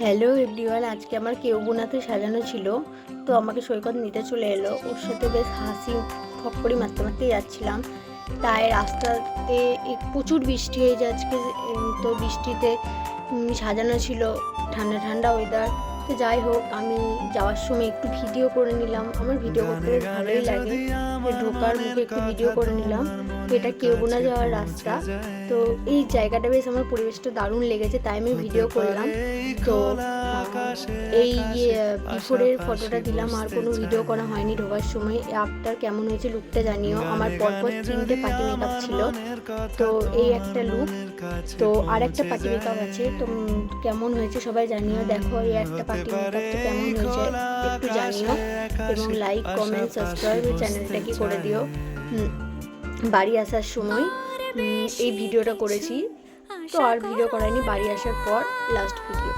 Hello everyone, আজকে আমার কেউবুনাতে সাজানো ছিল, তো আমাকে সৈকত নিতে চলে এলো। ওর সাথে বেশ হাসি ফক্করি মারতে মারতেই যাচ্ছিলাম। তাই রাস্তাতে প্রচুর বৃষ্টি হয়েছে আজকে। তো বৃষ্টিতে সাজানো ছিল, ঠান্ডা ঠান্ডা ওয়েদার। তো যাই হোক, আমি যাওয়ার সময় একটু ভিডিও করে নিলাম। আমার ভিডিও করতে বেশ ভালোই লাগে। ঢোকার মুখে একটু ভিডিও করে নিলাম। তো এটা কেউবুনা যাওয়ার রাস্তা। তো এই জায়গাটা বেশ আমার পরিবেশটা দারুণ লেগেছে, তাই আমি ভিডিও করলাম। তো এই বিফোরের ফটোটা দিলাম, আর কোনো ভিডিও করা হয়নি ঢোকার সময়। আফটার কেমন হয়েছে লুকটা জানিও। আমার পরপর 3টে পার্টি মেকআপ ছিল, তো এই একটা লুক। তো আর একটা পার্টি মেকআপ আছে, তো কেমন হয়েছে সবাই জানিও। দেখো এই একটা পার্টি মেকআপটা কেমন হয়েছে একটু জানিও, এবং লাইক কমেন্ট সাবস্ক্রাইব চ্যানেলটাকে করে দিও। বাড়ি আসার সময় এই ভিডিওটা করেছি, তো আর ভিডিও করাইনি। বাড়ি আসার পর লাস্ট ভিডিও।